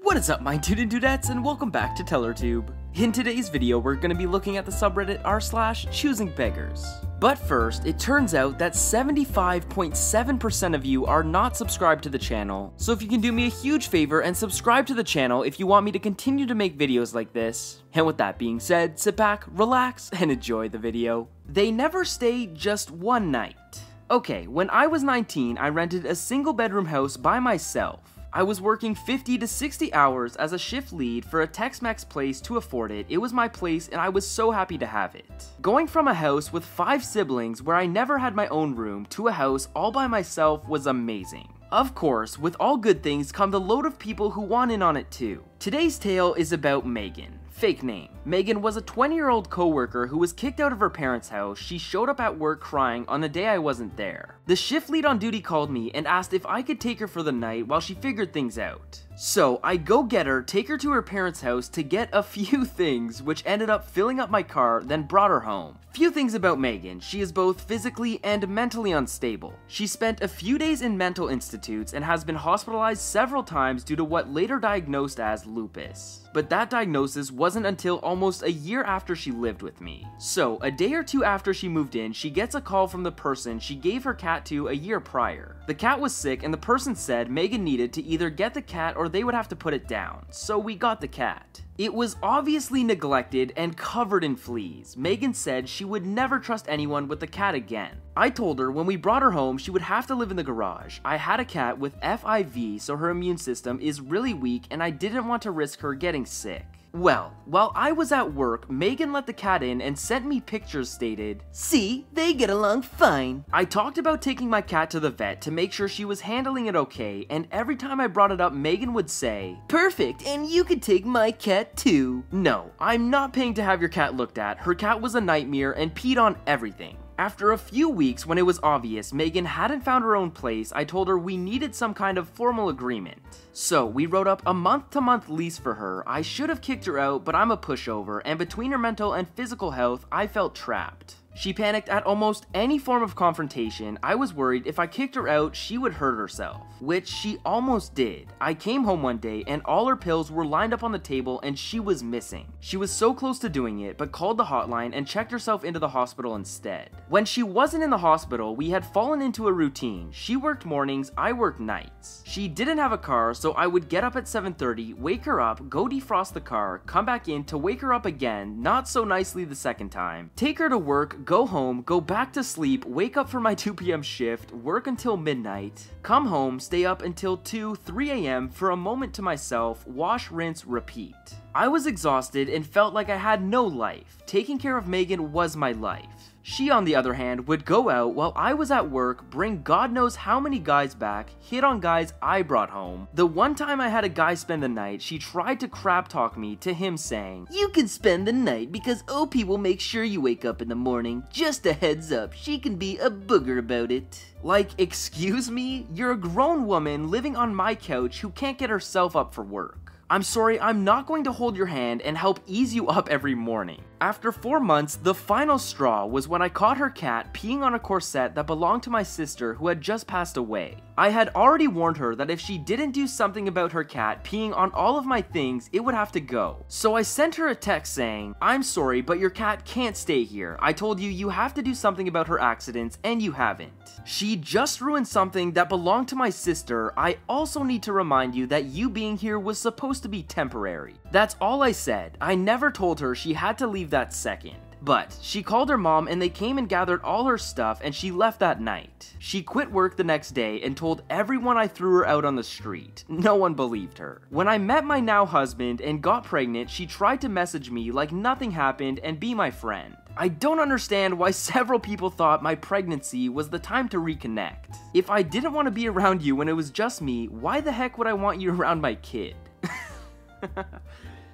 What is up, my dude and dudettes, and welcome back to TellerTube. In today's video, we're going to be looking at the subreddit r/Choosingbeggars. But first, it turns out that 75.7% of you are not subscribed to the channel, so if you can do me a huge favor and subscribe to the channel if you want me to continue to make videos like this. And with that being said, sit back, relax, and enjoy the video. They never stay just one night. Okay, when I was 19, I rented a single bedroom house by myself. I was working 50 to 60 hours as a shift lead for a Tex-Mex place to afford it. It was my place and I was so happy to have it. Going from a house with 5 siblings where I never had my own room to a house all by myself was amazing. Of course, with all good things come the load of people who want in on it too. Today's tale is about Megan. Fake name. Megan was a 20-year-old coworker who was kicked out of her parents' house. She showed up at work crying on the day I wasn't there. The shift lead on duty called me and asked if I could take her for the night while she figured things out. So I go get her, take her to her parents' house to get a few things, which ended up filling up my car, then brought her home. Few things about Megan. She is both physically and mentally unstable. She spent a few days in mental institutes and has been hospitalized several times due to what later diagnosed as lupus. But that diagnosis wasn't until almost a year after she lived with me. So, a day or two after she moved in, she gets a call from the person she gave her cat to a year prior. The cat was sick and the person said Megan needed to either get the cat or they would have to put it down. So we got the cat. It was obviously neglected and covered in fleas. Megan said she would never trust anyone with the cat again. I told her when we brought her home she would have to live in the garage. I had a cat with FIV, so her immune system is really weak and I didn't want to risk her getting sick. Well, while I was at work, Megan let the cat in and sent me pictures stated, "See, they get along fine." I talked about taking my cat to the vet to make sure she was handling it okay, and every time I brought it up, Megan would say, "Perfect, and you could take my cat too." No, I'm not paying to have your cat looked at. Her cat was a nightmare and peed on everything. After a few weeks, when it was obvious Megan hadn't found her own place, I told her we needed some kind of formal agreement. So we wrote up a month-to-month lease for her. I should have kicked her out, but I'm a pushover, and between her mental and physical health, I felt trapped. She panicked at almost any form of confrontation. I was worried if I kicked her out, she would hurt herself, which she almost did. I came home one day and all her pills were lined up on the table and she was missing. She was so close to doing it, but called the hotline and checked herself into the hospital instead. When she wasn't in the hospital, we had fallen into a routine. She worked mornings, I worked nights. She didn't have a car, so I would get up at 7:30, wake her up, go defrost the car, come back in to wake her up again, not so nicely the second time, take her to work, go home, go back to sleep, wake up for my 2 p.m. shift, work until midnight, come home, stay up until 2, 3 a.m. for a moment to myself, wash, rinse, repeat. I was exhausted and felt like I had no life. Taking care of Megan was my life. She, on the other hand, would go out while I was at work, bring God knows how many guys back, hit on guys I brought home. The one time I had a guy spend the night, she tried to crap talk me to him saying, "You can spend the night because OP will make sure you wake up in the morning. Just a heads up, she can be a booger about it." Like, excuse me? You're a grown woman living on my couch who can't get herself up for work. I'm sorry, I'm not going to hold your hand and help ease you up every morning. After 4 months, the final straw was when I caught her cat peeing on a corset that belonged to my sister who had just passed away. I had already warned her that if she didn't do something about her cat peeing on all of my things, it would have to go. So I sent her a text saying, "I'm sorry, but your cat can't stay here. I told you you have to do something about her accidents, and you haven't. She just ruined something that belonged to my sister. I also need to remind you that you being here was supposed to be temporary." That's all I said. I never told her she had to leave that second. But she called her mom and they came and gathered all her stuff and she left that night. She quit work the next day and told everyone I threw her out on the street. No one believed her. When I met my now husband and got pregnant, she tried to message me like nothing happened and be my friend. I don't understand why several people thought my pregnancy was the time to reconnect. If I didn't want to be around you when it was just me, why the heck would I want you around my kid?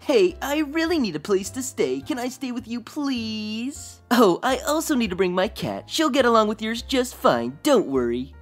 "Hey, I really need a place to stay. Can I stay with you, please? Oh, I also need to bring my cat. She'll get along with yours just fine, don't worry."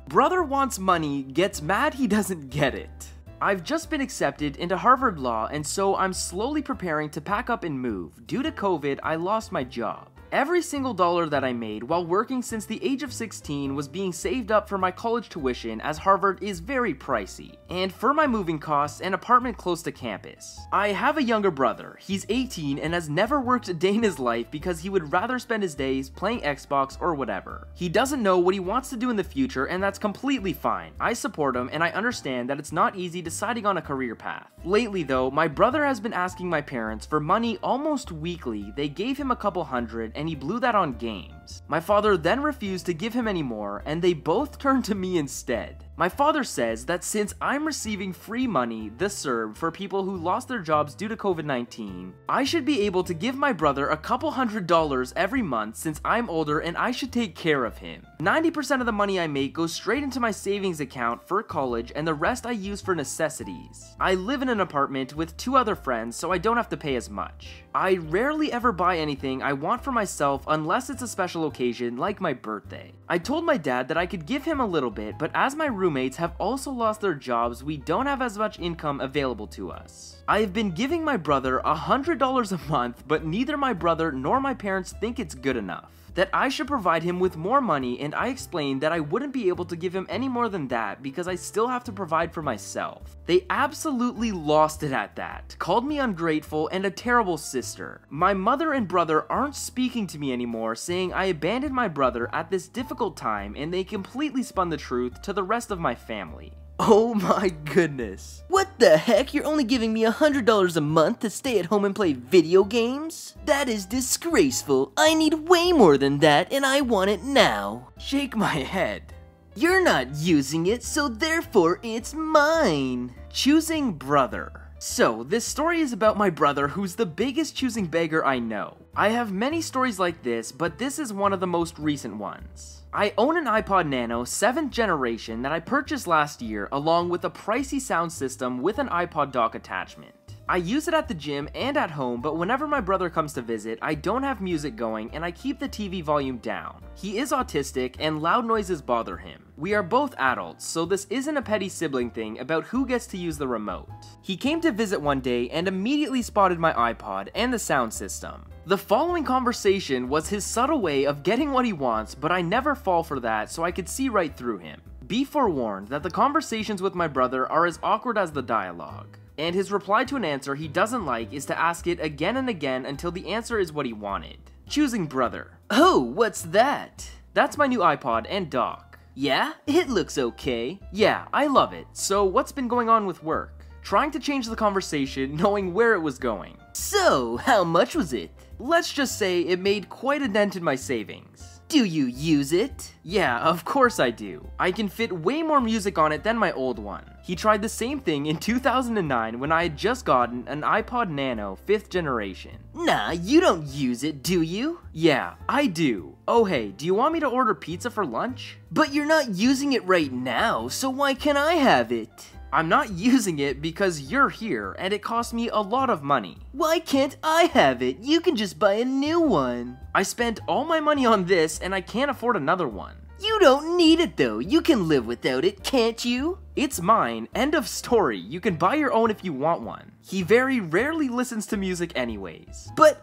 Brother wants money, gets mad he doesn't get it. I've just been accepted into Harvard Law, and so I'm slowly preparing to pack up and move. Due to COVID, I lost my job. every single dollar that I made while working since the age of 16 was being saved up for my college tuition, as Harvard is very pricey, and for my moving costs, an apartment close to campus. I have a younger brother. He's 18 and has never worked a day in his life because he would rather spend his days playing Xbox or whatever. He doesn't know what he wants to do in the future, and that's completely fine. I support him, and I understand that it's not easy deciding on a career path. Lately though, my brother has been asking my parents for money almost weekly. They gave him a couple hundred and he blew that on games. My father then refused to give him any more, and they both turned to me instead. My father says that since I'm receiving free money, the CERB, for people who lost their jobs due to COVID-19, I should be able to give my brother a couple $100s every month since I'm older and I should take care of him. 90% of the money I make goes straight into my savings account for college, and the rest I use for necessities. I live in an apartment with 2 other friends, so I don't have to pay as much. I rarely ever buy anything I want for myself unless it's a special occasion like my birthday. I told my dad that I could give him a little bit, but as my roommates have also lost their jobs, we don't have as much income available to us. I have been giving my brother $100 a month, but neither my brother nor my parents think it's good enough, that I should provide him with more money, and I explained that I wouldn't be able to give him any more than that because I still have to provide for myself. They absolutely lost it at that, called me ungrateful and a terrible sister. My mother and brother aren't speaking to me anymore, saying I abandoned my brother at this difficult time, and they completely spun the truth to the rest of my family. Oh my goodness. What the heck? You're only giving me $100 a month to stay at home and play video games? That is disgraceful. I need way more than that, and I want it now. Shake my head. You're not using it, so therefore it's mine. Choosing brother. So, this story is about my brother, who's the biggest choosing beggar I know. I have many stories like this, but this is one of the most recent ones. I own an iPod Nano 7th generation that I purchased last year, along with a pricey sound system with an iPod dock attachment. I use it at the gym and at home, but whenever my brother comes to visit, I don't have music going and I keep the TV volume down. He is autistic and loud noises bother him. We are both adults, so this isn't a petty sibling thing about who gets to use the remote. He came to visit one day and immediately spotted my iPod and the sound system. The following conversation was his subtle way of getting what he wants, but I never fall for that, so I could see right through him. Be forewarned that the conversations with my brother are as awkward as the dialogue, and his reply to an answer he doesn't like is to ask it again and again until the answer is what he wanted. Choosing brother. Oh, what's that? That's my new iPod and dock. Yeah? It looks okay. Yeah, I love it. So what's been going on with work? Trying to change the conversation, knowing where it was going. So, how much was it? Let's just say it made quite a dent in my savings. Do you use it? Yeah, of course I do. I can fit way more music on it than my old one. He tried the same thing in 2009 when I had just gotten an iPod Nano 5th generation. Nah, you don't use it, do you? Yeah, I do. Oh hey, do you want me to order pizza for lunch? But you're not using it right now, so why can't I have it? I'm not using it because you're here and it cost me a lot of money. Why can't I have it? You can just buy a new one. I spent all my money on this and I can't afford another one. You don't need it though. You can live without it, can't you? It's mine. End of story. You can buy your own if you want one. He very rarely listens to music anyways. But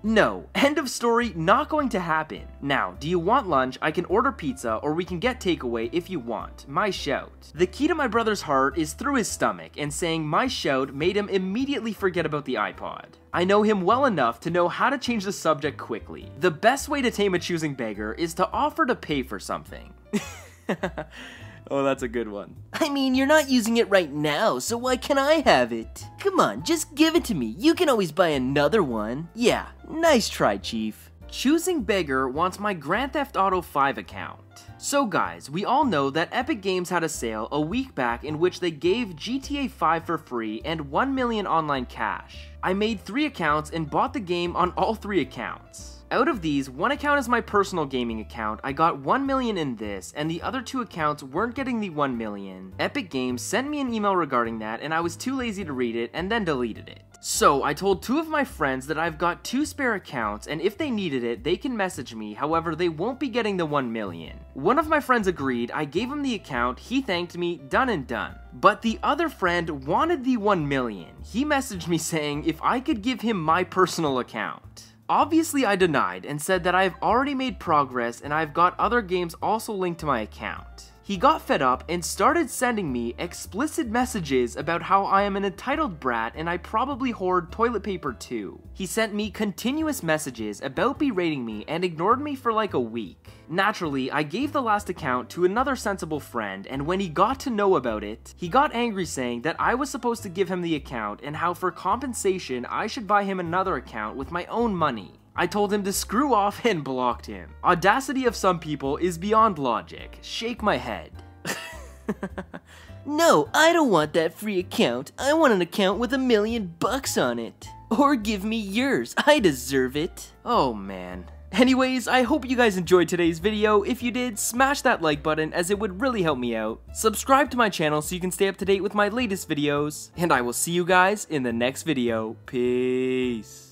No. End of story. Not going to happen. Now, do you want lunch? I can order pizza or we can get takeaway if you want. My shout. The key to my brother's heart is through his stomach, and saying my shout made him immediately forget about the iPod. I know him well enough to know how to change the subject quickly. The best way to tame a choosing beggar is to offer to pay for something. Oh, that's a good one. I mean, you're not using it right now, so why can't I have it? Come on, just give it to me. You can always buy another one. Yeah, nice try, Chief. Choosing Beggar wants my Grand Theft Auto 5 account. So guys, we all know that Epic Games had a sale a week back in which they gave GTA 5 for free and 1 million online cash. I made 3 accounts and bought the game on all 3 accounts. Out of these, one account is my personal gaming account. I got 1 million in this, and the other 2 accounts weren't getting the 1 million. Epic Games sent me an email regarding that, and I was too lazy to read it and then deleted it. So I told 2 of my friends that I've got 2 spare accounts, and if they needed it, they can message me. However, they won't be getting the 1 million. One of my friends agreed, I gave him the account, he thanked me, done and done. But the other friend wanted the 1 million. He messaged me saying if I could give him my personal account. Obviously, I denied and said that I have already made progress and I've got other games also linked to my account. He got fed up and started sending me explicit messages about how I am an entitled brat and I probably hoard toilet paper too. He sent me continuous messages about berating me and ignored me for like a week. Naturally, I gave the last account to another sensible friend, and when he got to know about it, he got angry saying that I was supposed to give him the account and how for compensation I should buy him another account with my own money. I told him to screw off and blocked him. Audacity of some people is beyond logic. Shake my head. No, I don't want that free account. I want an account with $1 million on it. Or give me yours. I deserve it. Oh man. Anyways, I hope you guys enjoyed today's video. If you did, smash that like button as it would really help me out. Subscribe to my channel so you can stay up to date with my latest videos. And I will see you guys in the next video. Peace.